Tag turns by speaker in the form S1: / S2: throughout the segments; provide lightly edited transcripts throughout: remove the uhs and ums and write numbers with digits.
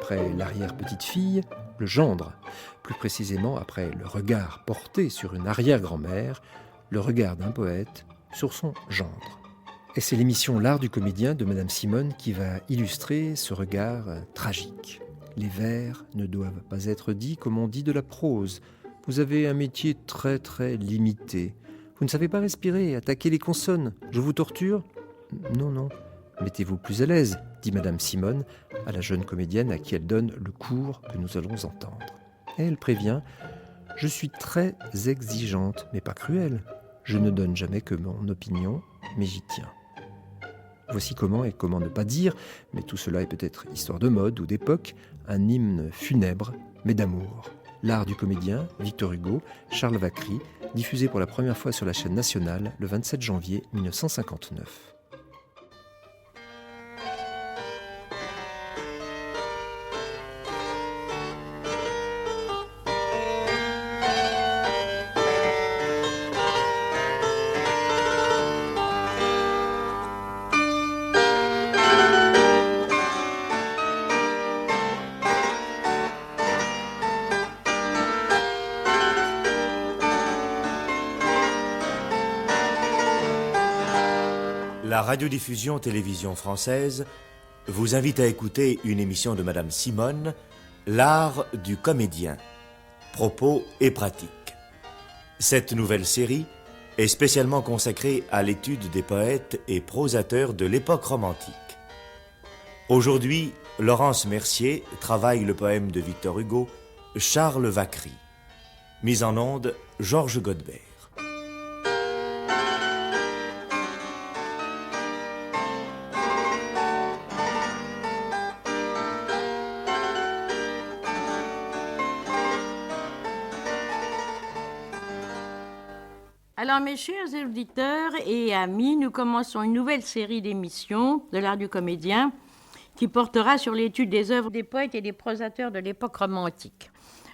S1: après l'arrière-petite-fille, le gendre. Plus précisément, après le regard porté sur une arrière-grand-mère, le regard d'un poète sur son gendre. Et c'est l'émission L'Art du comédien de Madame Simone qui va illustrer ce regard tragique. Les vers ne doivent pas être dits comme on dit de la prose. Vous avez un métier très très limité. Vous ne savez pas respirer, attaquer les consonnes. Je vous torture ? Non, non. Mettez-vous plus à l'aise, dit Madame Simone à la jeune comédienne à qui elle donne le cours que nous allons entendre. Et elle prévient « Je suis très exigeante, mais pas cruelle. Je ne donne jamais que mon opinion, mais j'y tiens. » Voici comment et comment ne pas dire, mais tout cela est peut-être histoire de mode ou d'époque, un hymne funèbre, mais d'amour. L'Art du comédien, Victor Hugo, Charles Vacry, diffusé pour la première fois sur la chaîne nationale le 27 janvier 1959.
S2: La radiodiffusion télévision française vous invite à écouter une émission de Madame Simone, L'Art du comédien, propos et pratiques. Cette nouvelle série est spécialement consacrée à l'étude des poètes et prosateurs de l'époque romantique. Aujourd'hui, Laurence Mercier travaille le poème de Victor Hugo, Charles Vacry. Mise en onde, Georges Godbert.
S3: Alors, mes chers auditeurs et amis, nous commençons une nouvelle série d'émissions de l'Art du comédien qui portera sur l'étude des œuvres des poètes et des prosateurs de l'époque romantique.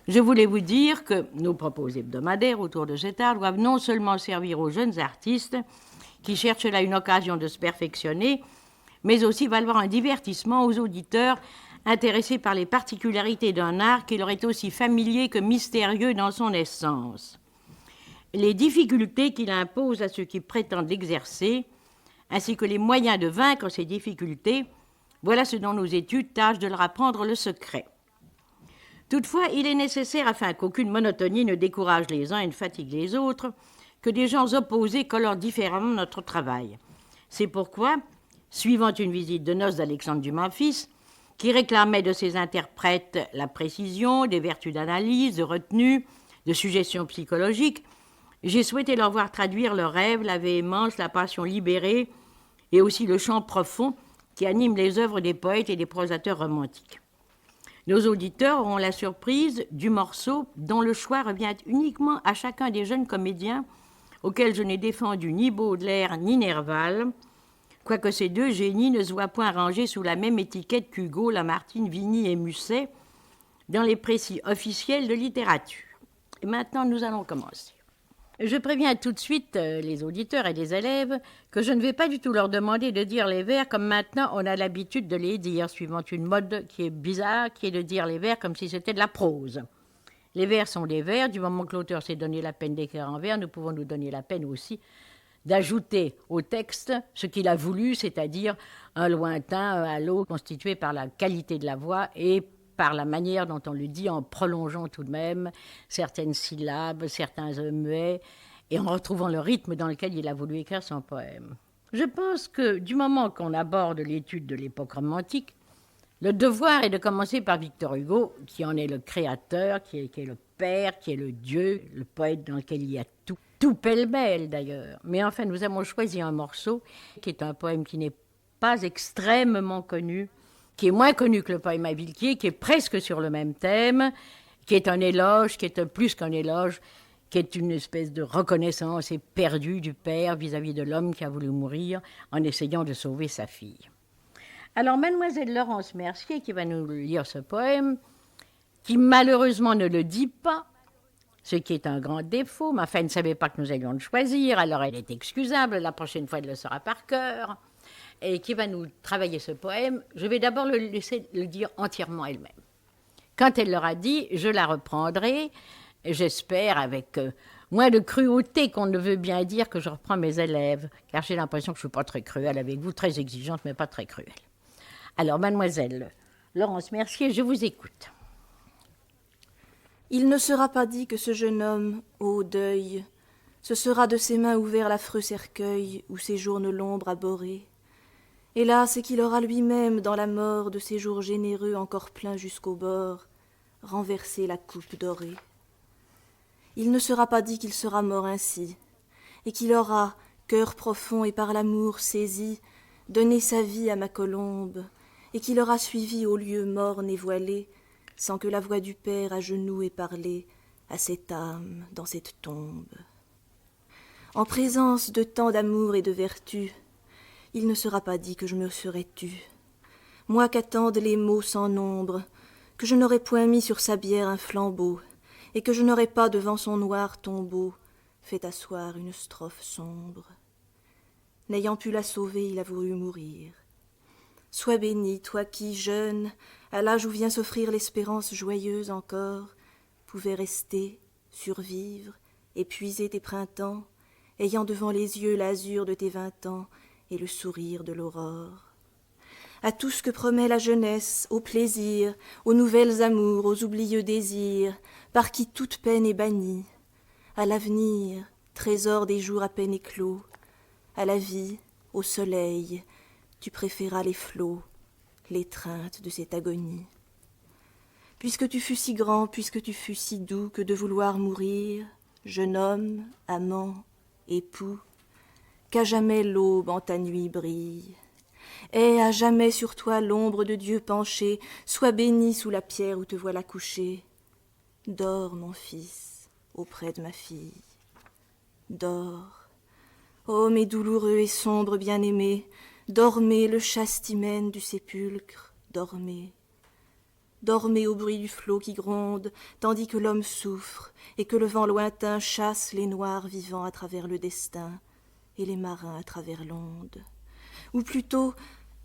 S3: Je voulais vous dire que nos propos hebdomadaires autour de cet art doivent non seulement servir aux jeunes artistes qui cherchent là une occasion de se perfectionner, mais aussi valoir un divertissement aux auditeurs intéressés par les particularités d'un art qui leur est aussi familier que mystérieux dans son essence. Les difficultés qu'il impose à ceux qui prétendent l'exercer, ainsi que les moyens de vaincre ces difficultés, voilà ce dont nos études tâchent de leur apprendre le secret. Toutefois, il est nécessaire, afin qu'aucune monotonie ne décourage les uns et ne fatigue les autres, que des gens opposés colorent différemment notre travail. C'est pourquoi, suivant une visite de noces d'Alexandre Dumas fils, qui réclamait de ses interprètes la précision, des vertus d'analyse, de retenue, de suggestion psychologique, j'ai souhaité leur voir traduire le rêve, la véhémence, la passion libérée et aussi le chant profond qui anime les œuvres des poètes et des prosateurs romantiques. Nos auditeurs auront la surprise du morceau dont le choix revient uniquement à chacun des jeunes comédiens auxquels je n'ai défendu ni Baudelaire ni Nerval, quoique ces deux génies ne se voient point rangés sous la même étiquette qu'Hugo, Lamartine, Vigny et Musset dans les précis officiels de littérature. Et maintenant, nous allons commencer. Je préviens tout de suite les auditeurs et les élèves que je ne vais pas du tout leur demander de dire les vers comme maintenant on a l'habitude de les dire, suivant une mode qui est bizarre, qui est de dire les vers comme si c'était de la prose. Les vers sont des vers, du moment que l'auteur s'est donné la peine d'écrire en vers, nous pouvons nous donner la peine aussi d'ajouter au texte ce qu'il a voulu, c'est-à-dire un lointain, un halo constitué par la qualité de la voix et par la manière dont on le dit, en prolongeant tout de même certaines syllabes, certains muets, et en retrouvant le rythme dans lequel il a voulu écrire son poème. Je pense que du moment qu'on aborde l'étude de l'époque romantique, le devoir est de commencer par Victor Hugo, qui en est le créateur, qui est le père, qui est le dieu, le poète dans lequel il y a tout pêle-mêle d'ailleurs. Mais enfin, nous avons choisi un morceau qui est un poème qui n'est pas extrêmement connu, qui est moins connu que le poème à Villequier, qui est presque sur le même thème, qui est un éloge, qui est plus qu'un éloge, qui est une espèce de reconnaissance éperdue du père vis-à-vis de l'homme qui a voulu mourir en essayant de sauver sa fille. Alors, mademoiselle Laurence Mercier, qui va nous lire ce poème, qui malheureusement ne le dit pas, ce qui est un grand défaut, mais enfin, elle ne savait pas que nous allions le choisir, alors elle est excusable, la prochaine fois elle le saura par cœur, et qui va nous travailler ce poème. Je vais d'abord le laisser le dire entièrement elle-même. Quand elle leur a dit, je la reprendrai, j'espère avec moins de cruauté qu'on ne veut bien dire que je reprends mes élèves, car j'ai l'impression que je ne suis pas très cruelle avec vous, très exigeante, mais pas très cruelle. Alors, mademoiselle Laurence Mercier, je vous écoute.
S4: Il ne sera pas dit que ce jeune homme, ô deuil, ce sera de ses mains ouvert l'affreux cercueil où séjourne l'ombre abhorrée. Hélas, c'est qu'il aura lui-même, dans la mort de ses jours généreux encore pleins jusqu'au bord, renversé la coupe dorée. Il ne sera pas dit qu'il sera mort ainsi, et qu'il aura, cœur profond et par l'amour saisi, donné sa vie à ma colombe, et qu'il aura suivi au lieu morne et voilé, sans que la voix du Père à genoux ait parlé à cette âme dans cette tombe. En présence de tant d'amour et de vertu, il ne sera pas dit que je me serais tue, moi qu'attendent les mots sans nombre, que je n'aurais point mis sur sa bière un flambeau, et que je n'aurais pas devant son noir tombeau fait asseoir une strophe sombre. N'ayant pu la sauver, il a voulu mourir. Sois béni, toi qui, jeune, à l'âge où vient s'offrir l'espérance joyeuse encore, pouvais rester, survivre, épuiser tes printemps, ayant devant les yeux l'azur de tes 20 ans et le sourire de l'aurore. À tout ce que promet la jeunesse, au plaisir, aux nouvelles amours, aux oublieux désirs, par qui toute peine est bannie, à l'avenir, trésor des jours à peine éclos, à la vie, au soleil, tu préféras les flots, l'étreinte de cette agonie. Puisque tu fus si grand, puisque tu fus si doux que de vouloir mourir, jeune homme, amant, époux, qu'à jamais l'aube en ta nuit brille. Aie à jamais sur toi l'ombre de Dieu penchée, sois béni sous la pierre où te voilà couché. Dors, mon fils, auprès de ma fille. Dors. Ô mes douloureux et sombres bien-aimés, dormez le chaste hymen du sépulcre, dormez. Dormez au bruit du flot qui gronde, tandis que l'homme souffre, et que le vent lointain chasse les noirs vivants à travers le destin, et les marins à travers l'onde. Ou plutôt,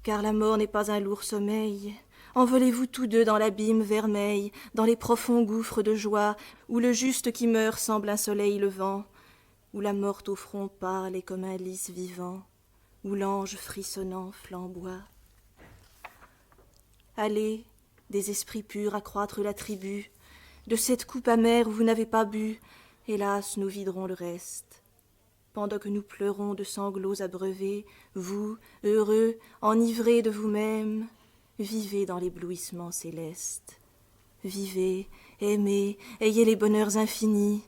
S4: car la mort n'est pas un lourd sommeil, envolez-vous tous deux dans l'abîme vermeil, dans les profonds gouffres de joie, où le juste qui meurt semble un soleil levant, où la morte au front pâle est comme un lys vivant, où l'ange frissonnant flamboie. Allez, des esprits purs accroître la tribu, de cette coupe amère où vous n'avez pas bu, hélas, nous viderons le reste. Pendant que nous pleurons de sanglots abreuvés, vous, heureux, enivrés de vous-même, vivez dans l'éblouissement céleste. Vivez, aimez, ayez les bonheurs infinis.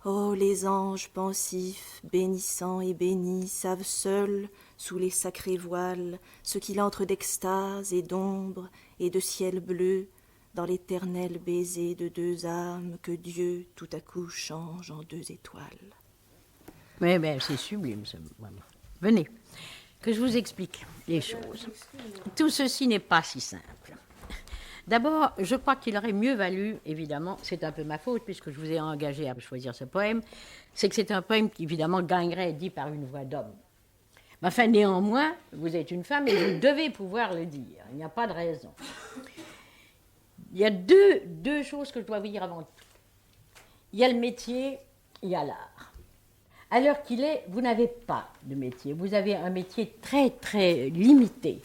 S4: Oh, les anges pensifs, bénissants et bénis, savent seuls, sous les sacrés voiles, ce qu'il entre d'extase et d'ombre et de ciel bleu, dans l'éternel baiser de deux âmes que Dieu tout à coup change en deux étoiles.
S3: Oui, mais c'est sublime, vraiment. Venez, que je vous explique les choses. Tout ceci n'est pas si simple. D'abord, je crois qu'il aurait mieux valu, évidemment, c'est un peu ma faute puisque je vous ai engagé à choisir ce poème, c'est que c'est un poème qui, évidemment, gagnerait à être dit par une voix d'homme. Mais enfin, néanmoins, vous êtes une femme et vous devez pouvoir le dire. Il n'y a pas de raison. Il y a deux choses que je dois vous dire avant tout. Il y a le métier, il y a l'art. À l'heure qu'il est, vous n'avez pas de métier. Vous avez un métier très, très limité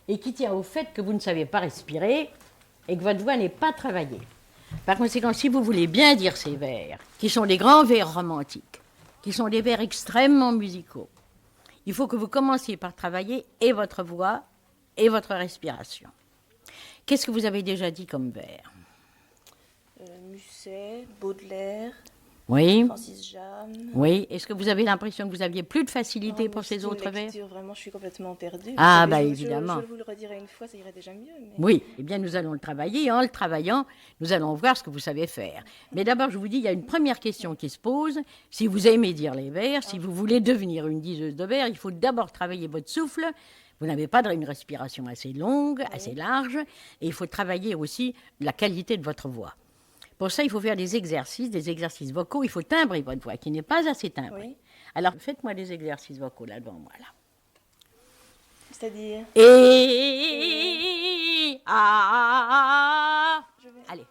S3: et qui tient au fait que vous ne savez pas respirer et que votre voix n'est pas travaillée. Par conséquent, si vous voulez bien dire ces vers, qui sont des grands vers romantiques, qui sont des vers extrêmement musicaux, il faut que vous commenciez par travailler et votre voix et votre respiration. Qu'est-ce que vous avez déjà dit comme vers ?
S4: Musset, Baudelaire,
S3: Oui.
S4: Francis Jam.
S3: Oui. Est-ce que vous avez l'impression que vous aviez plus de facilité pour ces autres vers ?
S4: Vraiment, je suis complètement perdue.
S3: Ah, bah évidemment.
S4: Je vous le redirai une fois, ça irait déjà mieux. Mais...
S3: Oui, eh bien nous allons le travailler et en le travaillant, nous allons voir ce que vous savez faire. Mais d'abord, je vous dis, il y a une première question qui se pose. Si vous aimez dire les vers, si vous voulez devenir une diseuse de vers, il faut d'abord travailler votre souffle. Vous n'avez pas une respiration assez longue, assez large, et il faut travailler aussi la qualité de votre voix. Pour ça, il faut faire des exercices vocaux. Il faut timbrer votre voix, qui n'est pas assez timbrée.
S4: Oui.
S3: Alors, faites-moi des exercices vocaux là devant moi, là.
S4: C'est-à-dire
S3: Et... Ah... Allez.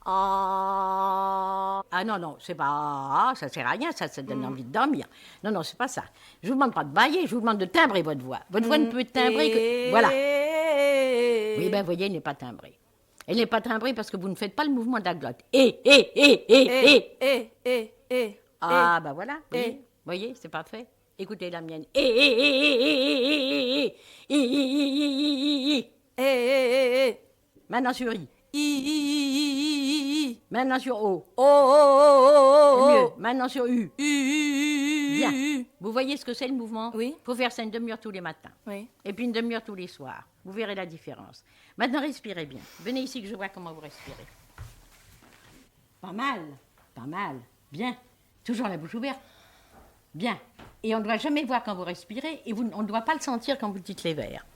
S3: Ah. Ah non, non, c'est pas ah, ça sert à rien, ça donne envie de dormir. Non, non, c'est pas ça. Je vous demande pas de bailler, je vous demande de timbrer votre voix. Votre voix ne peut être timbrée que... Voilà. Oui, ben, vous voyez, elle n'est pas timbrée. Elle n'est pas timbrée parce que vous ne faites pas le mouvement de la glotte. Ah, ben voilà, vous voyez, c'est pas fait. Écoutez la mienne. Maintenant sur I. Maintenant sur O. C'est mieux. Maintenant sur U. Bien. Vous voyez ce que c'est le mouvement?
S4: Oui.
S3: Il faut faire ça une demi-heure tous les matins.
S4: Oui.
S3: Et puis une demi-heure tous les soirs. Vous verrez la différence. Maintenant, respirez bien. Venez ici que je vois comment vous respirez. Pas mal. Pas mal. Bien. Toujours la bouche ouverte. Bien. Et on ne doit jamais voir quand vous respirez et on ne doit pas le sentir quand vous dites les vers.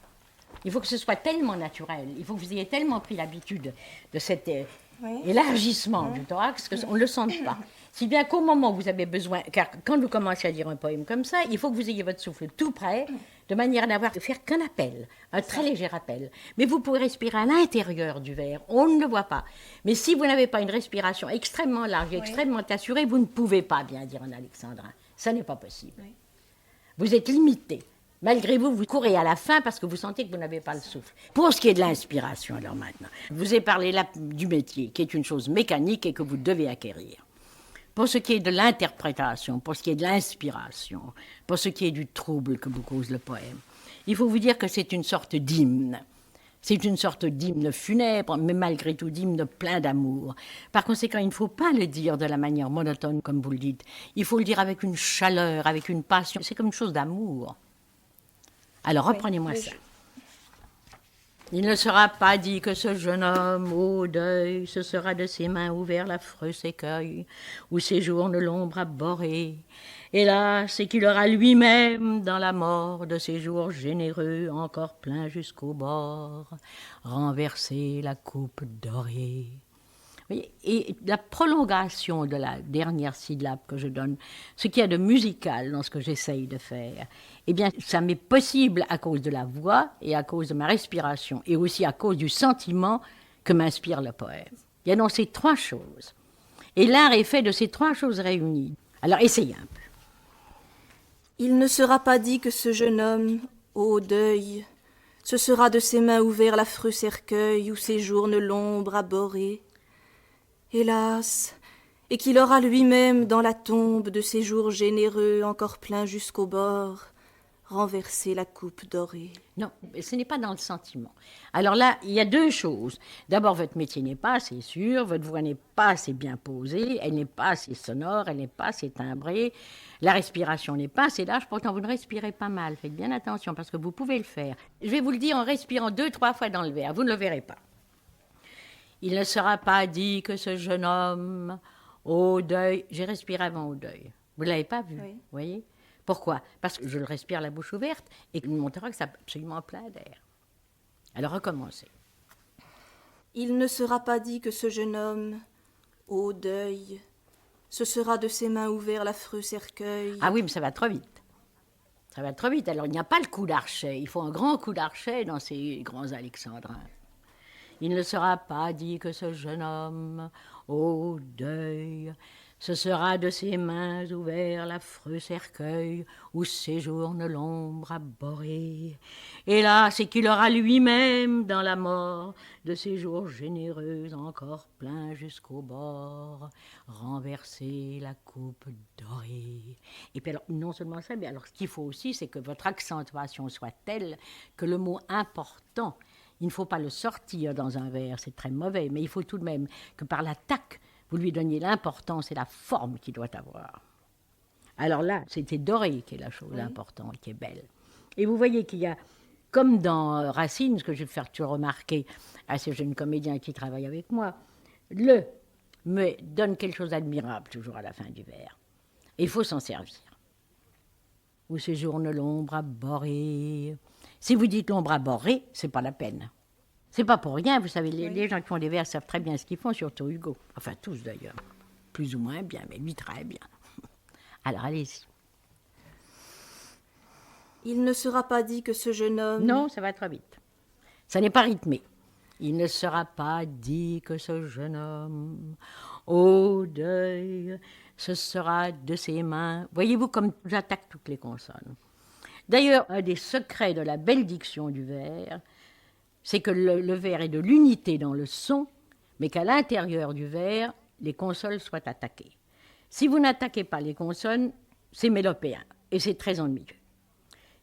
S3: Il faut que ce soit tellement naturel. Il faut que vous ayez tellement pris l'habitude de cet élargissement du thorax qu'on ne le sente pas. Si bien qu'au moment où vous avez besoin, car quand vous commencez à dire un poème comme ça, il faut que vous ayez votre souffle tout prêt, de manière à n'avoir de faire qu'un appel, un très léger appel. Mais vous pouvez respirer à l'intérieur du verre, on ne le voit pas. Mais si vous n'avez pas une respiration extrêmement large et extrêmement assurée, vous ne pouvez pas bien dire un alexandrin. Ça n'est pas possible. Oui. Vous êtes limité. Malgré vous, vous courez à la fin parce que vous sentez que vous n'avez pas le souffle. Pour ce qui est de l'inspiration, alors maintenant, je vous ai parlé là du métier, qui est une chose mécanique et que vous devez acquérir. Pour ce qui est de l'interprétation, pour ce qui est de l'inspiration, pour ce qui est du trouble que vous cause le poème, il faut vous dire que c'est une sorte d'hymne. C'est une sorte d'hymne funèbre, mais malgré tout d'hymne plein d'amour. Par conséquent, il ne faut pas le dire de la manière monotone comme vous le dites. Il faut le dire avec une chaleur, avec une passion. C'est comme une chose d'amour. Alors, reprenez-moi ça. Il ne sera pas dit que ce jeune homme au deuil, ce sera de ses mains ouvert l'affreux écueil, où séjourne l'ombre abhorrée. Hélas, c'est qu'il aura lui-même, dans la mort de ses jours généreux, encore plein jusqu'au bord, renversé la coupe dorée. Et la prolongation de la dernière syllabe que je donne, ce qu'il y a de musical dans ce que j'essaye de faire, eh bien, ça m'est possible à cause de la voix et à cause de ma respiration et aussi à cause du sentiment que m'inspire le poème. Il y a donc ces trois choses. Et l'art est fait de ces trois choses réunies. Alors, essayez un peu.
S4: Il ne sera pas dit que ce jeune homme, au deuil, ce sera de ses mains ouvert l'affreux cercueil où séjourne l'ombre abhorrée. Hélas, et qu'il aura lui-même dans la tombe de ses jours généreux encore plein jusqu'au bord, renversé la coupe dorée.
S3: Non, ce n'est pas dans le sentiment. Alors là, il y a deux choses. D'abord, votre métier n'est pas assez sûr, votre voix n'est pas assez bien posée, elle n'est pas assez sonore, elle n'est pas assez timbrée, la respiration n'est pas assez large, pourtant vous ne respirez pas mal. Faites bien attention parce que vous pouvez le faire. Je vais vous le dire en respirant 2-3 fois dans le verre, vous ne le verrez pas. Il ne sera pas dit que ce jeune homme, au deuil... J'ai respiré avant au deuil. Vous ne l'avez pas vu, vous voyez? Pourquoi? Parce que je le respire la bouche ouverte et que mon thorax a absolument plein d'air. Alors recommencez.
S4: Il ne sera pas dit que ce jeune homme, au deuil, ce sera de ses mains ouvert l'affreux cercueil.
S3: Ah oui, mais ça va trop vite. Ça va trop vite. Alors il n'y a pas le coup d'archet. Il faut un grand coup d'archet dans ces grands alexandrins. Il ne sera pas dit que ce jeune homme, au deuil, ce sera de ses mains ouvert l'affreux cercueil où séjourne l'ombre abhorrée. Et là, c'est qu'il aura lui-même, dans la mort de ses jours généreux, encore plein jusqu'au bord, renversé la coupe dorée. Et puis alors, non seulement ça, mais alors ce qu'il faut aussi, c'est que votre accentuation soit telle que le mot important, il ne faut pas le sortir dans un vers, c'est très mauvais, mais il faut tout de même que par l'attaque, vous lui donniez l'importance et la forme qu'il doit avoir. Alors là, c'était doré qui est la chose importante, qui est belle. Et vous voyez qu'il y a, comme dans Racine, ce que je vais faire toujours remarquer à ces jeunes comédiens qui travaillent avec moi, le me donne quelque chose d'admirable toujours à la fin du vers. Et il faut s'en servir. Où séjourne l'ombre abhorrée. Si vous dites l'ombre abhorrée, c'est pas la peine. C'est pas pour rien, vous savez, les gens qui font des vers savent très bien ce qu'ils font, surtout Hugo. Enfin, tous d'ailleurs. Plus ou moins bien, mais lui très bien. Alors, allez-y.
S4: Il ne sera pas dit que ce jeune homme...
S3: Non, ça va trop vite. Ça n'est pas rythmé. Il ne sera pas dit que ce jeune homme, au deuil, ce sera de ses mains. Voyez-vous comme j'attaque toutes les consonnes. D'ailleurs, un des secrets de la belle diction du vers, c'est que le vers est de l'unité dans le son, mais qu'à l'intérieur du vers, les consonnes soient attaquées. Si vous n'attaquez pas les consonnes, c'est mélopéen, et c'est très ennuyeux.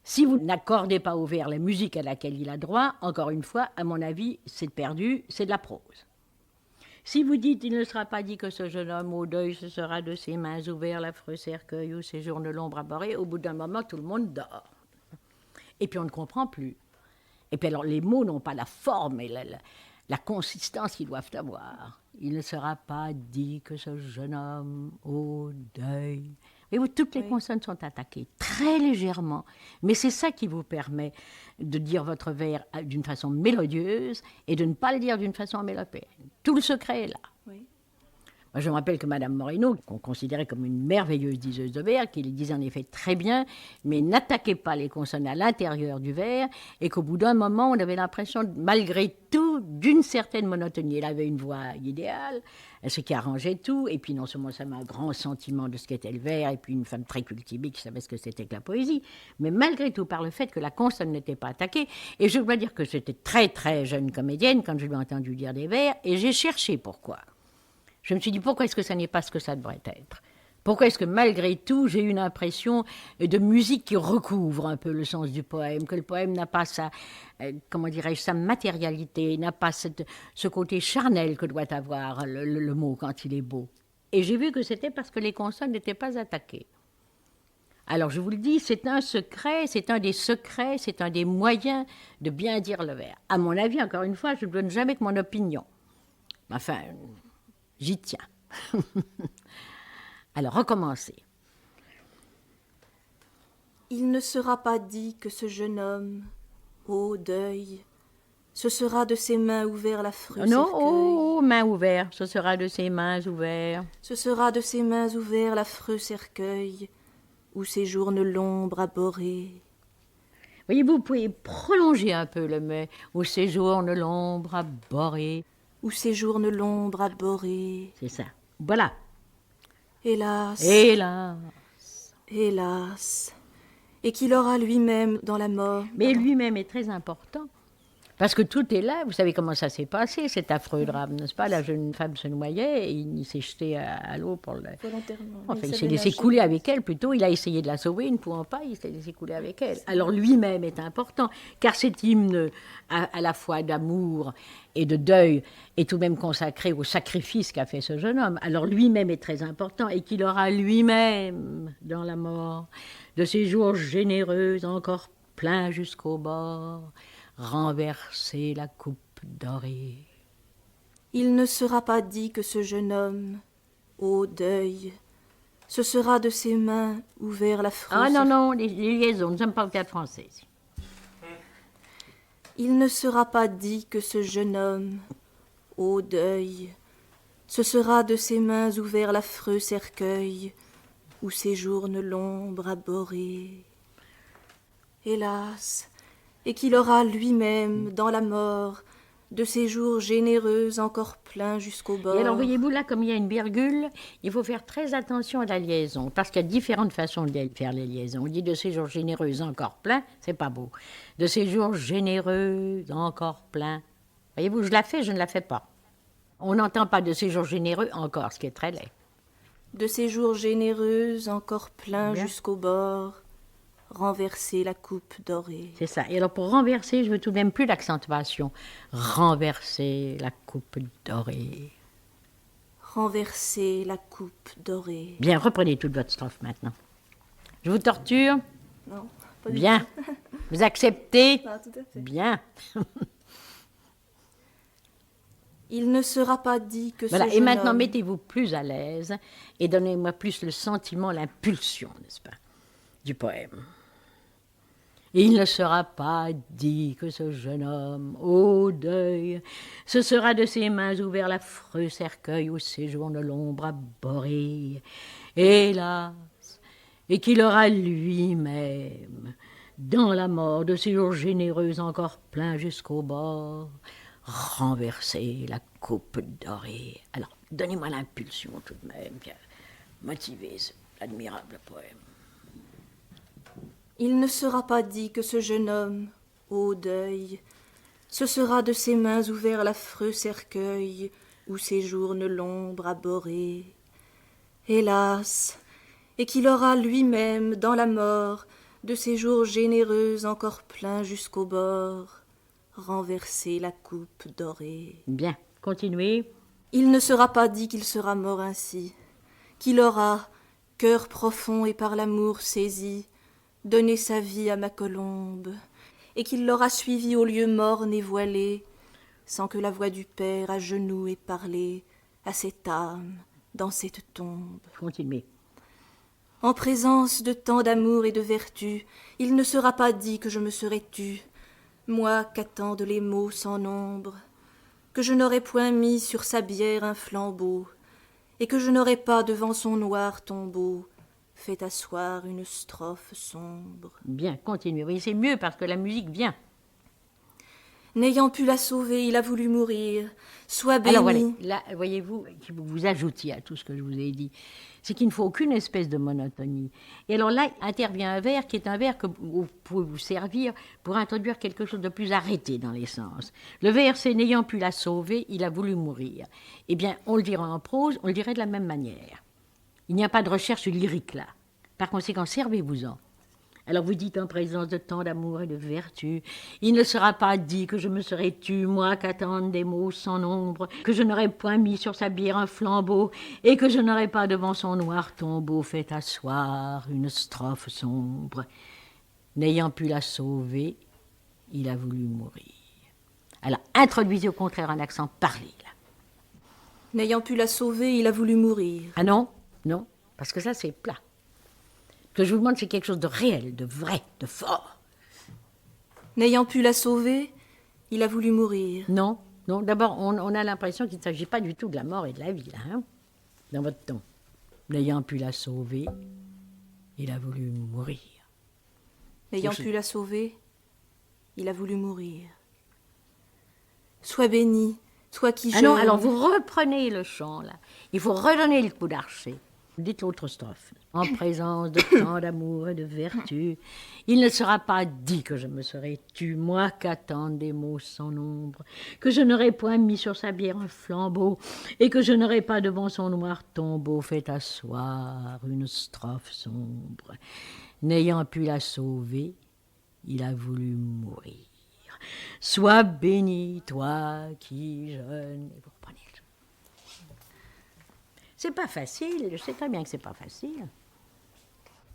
S3: Si vous n'accordez pas au vers la musique à laquelle il a droit, encore une fois, à mon avis, c'est perdu, c'est de la prose. Si vous dites « il ne sera pas dit que ce jeune homme au deuil, ce sera de ses mains ouvertes l'affreux cercueil où séjourne l'ombre abhorrée », au bout d'un moment, tout le monde dort. Et puis on ne comprend plus. Et puis alors, les mots n'ont pas la forme et la consistance qu'ils doivent avoir. Il ne sera pas dit que ce jeune homme au deuil. Et vous, toutes les consonnes sont attaquées très légèrement, mais c'est ça qui vous permet de dire votre vers d'une façon mélodieuse et de ne pas le dire d'une façon mélopéenne. Tout le secret est là. Oui. Moi, je me rappelle que Madame Moreno, qu'on considérait comme une merveilleuse diseuse de vers, qui le disait en effet très bien, mais n'attaquez pas les consonnes à l'intérieur du vers, et qu'au bout d'un moment, on avait l'impression, malgré tout, d'une certaine monotonie. Elle avait une voix idéale, ce qui arrangeait tout, et puis non seulement ça m'a un grand sentiment de ce qu'était le vers, et puis une femme très cultivée qui savait ce que c'était que la poésie, mais malgré tout, par le fait que la consonne n'était pas attaquée, et je dois dire que j'étais très très jeune comédienne quand je lui ai entendu dire des vers, et j'ai cherché pourquoi. Je me suis dit, pourquoi est-ce que ça n'est pas ce que ça devrait être ? Pourquoi est-ce que malgré tout, j'ai une impression de musique qui recouvre un peu le sens du poème, que le poème n'a pas sa, comment dirais-je, sa matérialité, n'a pas ce côté charnel que doit avoir le mot quand il est beau. Et j'ai vu que c'était parce que les consonnes n'étaient pas attaquées. Alors je vous le dis, c'est un secret, c'est un des secrets, c'est un des moyens de bien dire le vers. À mon avis, encore une fois, je ne donne jamais que mon opinion. Enfin, j'y tiens. Alors, recommencez.
S4: Il ne sera pas dit que ce jeune homme, au deuil, ce sera de ses mains ouvertes l'affreux cercueil.
S3: Non, oh, mains ouvertes, ce sera de ses mains ouvertes.
S4: Ce sera de ses mains ouvertes l'affreux cercueil, où séjourne l'ombre abhorrée.
S3: Voyez-vous, vous pouvez prolonger un peu le mais, où séjourne l'ombre abhorrée.
S4: Où séjourne l'ombre abhorrée.
S3: C'est ça, voilà.
S4: Hélas,
S3: Hélas,
S4: hélas, et qu'il aura lui-même dans la mort.
S3: Mais lui-même est très important, parce que tout est là. Vous savez comment ça s'est passé, cet affreux drame, n'est-ce pas? La jeune femme se noyait, et il s'est jeté à l'eau pour le...
S4: Volontairement.
S3: Enfin, il s'est laissé couler avec elle, plutôt. Il a essayé de la sauver, ne pouvant pas, il s'est laissé couler avec elle. Alors lui-même est important, car cet hymne à la fois d'amour et de deuil est tout de même consacré au sacrifice qu'a fait ce jeune homme. Alors lui-même est très important, et qu'il aura lui-même, dans la mort, de ces jours généreux encore pleins jusqu'au bord, renverser la coupe dorée.
S4: Il ne sera pas dit que ce jeune homme, au deuil, ce sera de ses mains ouvert l'affreux.
S3: Ah non, non, les liaisons, nous ne sommes pas au théâtre français ici.
S4: Il ne sera pas dit que ce jeune homme, au deuil, ce sera de ses mains ouvert l'affreux cercueil, où séjourne l'ombre abhorrée. Hélas, et qu'il aura lui-même, dans la mort, de ces jours généreux encore pleins jusqu'au bord.
S3: Et alors, voyez-vous, là, comme il y a une virgule, il faut faire très attention à la liaison, parce qu'il y a différentes façons de faire les liaisons. On dit de ces jours généreux encore pleins, c'est pas beau. De ces jours généreux encore pleins. Voyez-vous, je la fais, je ne la fais pas. On n'entend pas de ces jours généreux encore, ce qui est très laid.
S4: De ces jours généreux encore pleins
S3: Bien.
S4: jusqu'au bord, renverser la coupe dorée.
S3: C'est ça. Et alors, pour renverser, je veux tout de même plus d'accentuation. Renverser la coupe dorée.
S4: Renverser la coupe dorée.
S3: Bien, reprenez toute votre strophe maintenant. Je vous torture?
S4: Non, pas du
S3: Bien. Vous acceptez?
S4: tout. Ah, tout à fait.
S3: Bien.
S4: Il ne sera pas dit que
S3: Voilà.
S4: ce
S3: Et
S4: jeune
S3: maintenant,
S4: homme...
S3: mettez-vous plus à l'aise et donnez-moi plus le sentiment, l'impulsion, n'est-ce pas, du poème. Il ne sera pas dit que ce jeune homme, au deuil, ce sera de ses mains ouvert l'affreux cercueil où séjourne l'ombre abhorrée. Hélas, et qu'il aura lui-même, dans la mort de ces jours généreux encore pleins jusqu'au bord, renverser la coupe dorée. Alors, donnez-moi l'impulsion tout de même qui a motivé cet admirable poème.
S4: Il ne sera pas dit que ce jeune homme, ô deuil, ce sera de ses mains ouvert l'affreux cercueil où séjourne l'ombre abhorrée. Hélas, et qu'il aura lui-même dans la mort de ses jours généreux encore pleins jusqu'au bord, renverser la coupe dorée.
S3: Bien, continuez.
S4: Il ne sera pas dit qu'il sera mort ainsi, qu'il aura, cœur profond et par l'amour saisi, donné sa vie à ma colombe, et qu'il l'aura suivi au lieu morne et voilé, sans que la voix du Père à genoux ait parlé à cette âme dans cette tombe.
S3: Continuez.
S4: En présence de tant d'amour et de vertu, il ne sera pas dit que je me serais tue, moi qu'attendent les mots sans nombre, que je n'aurais point mis sur sa bière un flambeau, et que je n'aurais pas devant son noir tombeau fait asseoir une strophe sombre.
S3: Bien, continuez. Oui, c'est mieux parce que la musique vient.
S4: N'ayant pu la sauver, il a voulu mourir. Sois béni.
S3: Alors voilà, là, voyez-vous, qu'il faut que vous ajoutiez à tout ce que je vous ai dit, c'est qu'il ne faut aucune espèce de monotonie. Et alors là, intervient un vers qui est un vers que vous pouvez vous servir pour introduire quelque chose de plus arrêté dans les sens. Le vers, c'est « N'ayant pu la sauver, il a voulu mourir ». Eh bien, on le dira en prose, on le dirait de la même manière. Il n'y a pas de recherche lyrique là. Par conséquent, servez-vous-en. Alors vous dites en présence de tant d'amour et de vertu, il ne sera pas dit que je me serais tue, moi qu'attendent des mots sans nombre, que je n'aurais point mis sur sa bière un flambeau, et que je n'aurais pas devant son noir tombeau fait asseoir une strophe sombre. N'ayant pu la sauver, il a voulu mourir. Alors introduisez au contraire un accent parlé là.
S4: N'ayant pu la sauver, il a voulu mourir.
S3: Ah non, non, parce que ça c'est plat. Ce que je vous demande, c'est quelque chose de réel, de vrai, de fort.
S4: N'ayant pu la sauver, il a voulu mourir.
S3: Non, non. D'abord, on a l'impression qu'il ne s'agit pas du tout de la mort et de la vie, là, hein, dans votre ton. N'ayant pu la sauver, il a voulu mourir.
S4: N'ayant pu la sauver, il a voulu mourir. Sois béni, toi qui jeûnes.
S3: Ah non, alors vous reprenez le chant, là. Il faut redonner le coup d'archet. Dites l'autre strophe. En présence de tant d'amour et de vertu, il ne sera pas dit que je me serais tue, moi qu'attendent des mots sans nombre, que je n'aurais point mis sur sa bière un flambeau, et que je n'aurais pas devant son noir tombeau fait asseoir une strophe sombre. N'ayant pu la sauver, il a voulu mourir. Sois béni, toi qui jeûnes. Et vous reprenez. C'est pas facile, je sais très bien que c'est pas facile.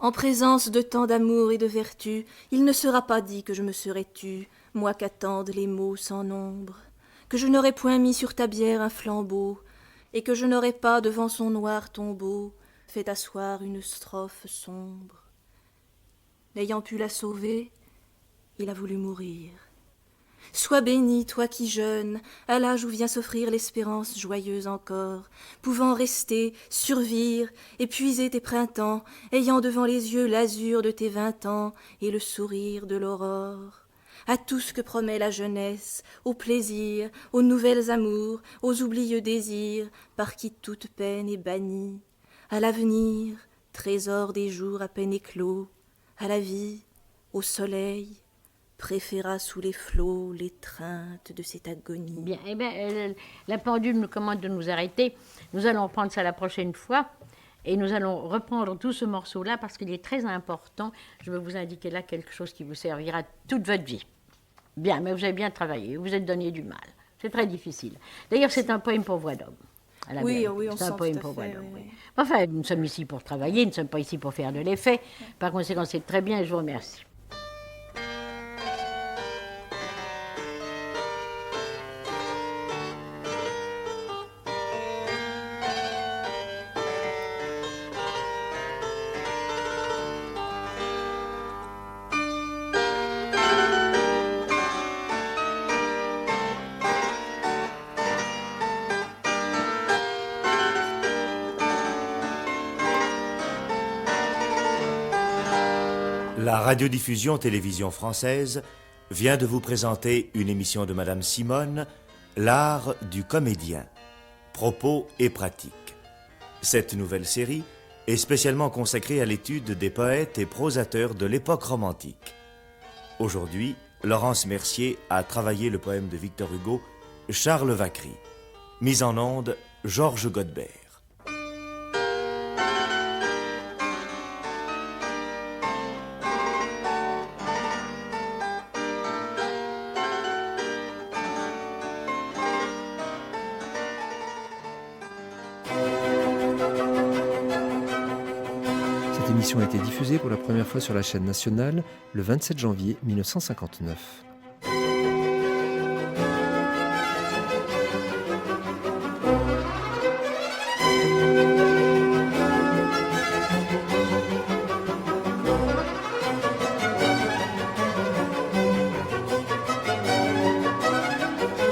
S4: En présence de tant d'amour et de vertu, il ne sera pas dit que je me serais tue, moi qu'attendent les mots sans nombre, que je n'aurais point mis sur ta bière un flambeau, et que je n'aurais pas devant son noir tombeau fait asseoir une strophe sombre. N'ayant pu la sauver, il a voulu mourir. Sois béni, toi qui jeûnes, à l'âge où vient s'offrir l'espérance joyeuse encore, pouvant rester, survivre, épuiser tes printemps, ayant devant les yeux l'azur de tes 20 ans et le sourire de l'aurore. À tout ce que promet la jeunesse, au plaisir, aux nouvelles amours, aux oublieux désirs, par qui toute peine est bannie, à l'avenir, trésor des jours à peine éclos, à la vie, au soleil, préféra sous les flots l'étreinte de cette agonie.
S3: Bien, eh bien, la pendule nous commande de nous arrêter. Nous allons reprendre ça la prochaine fois. Et nous allons reprendre tout ce morceau-là parce qu'il est très important. Je vais vous indiquer là quelque chose qui vous servira toute votre vie. Bien, mais vous avez bien travaillé. Vous êtes donné du mal. C'est très difficile. D'ailleurs, c'est un poème pour voix d'homme.
S4: Oui, oui, on
S3: c'est
S4: sent
S3: un poème
S4: tout à
S3: pour voix
S4: fait,
S3: d'homme.
S4: oui.
S3: Oui. Enfin, nous sommes ici pour travailler. Nous ne sommes pas ici pour faire de l'effet. Par conséquent, c'est très bien et je vous remercie.
S2: La radiodiffusion télévision française vient de vous présenter une émission de Madame Simone L'art du comédien, propos et pratiques. Cette nouvelle série est spécialement consacrée à l'étude des poètes et prosateurs de l'époque romantique. Aujourd'hui, Laurence Mercier a travaillé le poème de Victor Hugo, Charles Vacquerie. Mise en onde, Georges Godbert.
S1: Cette émission a été diffusée pour la première fois sur la chaîne nationale le 27 janvier 1959.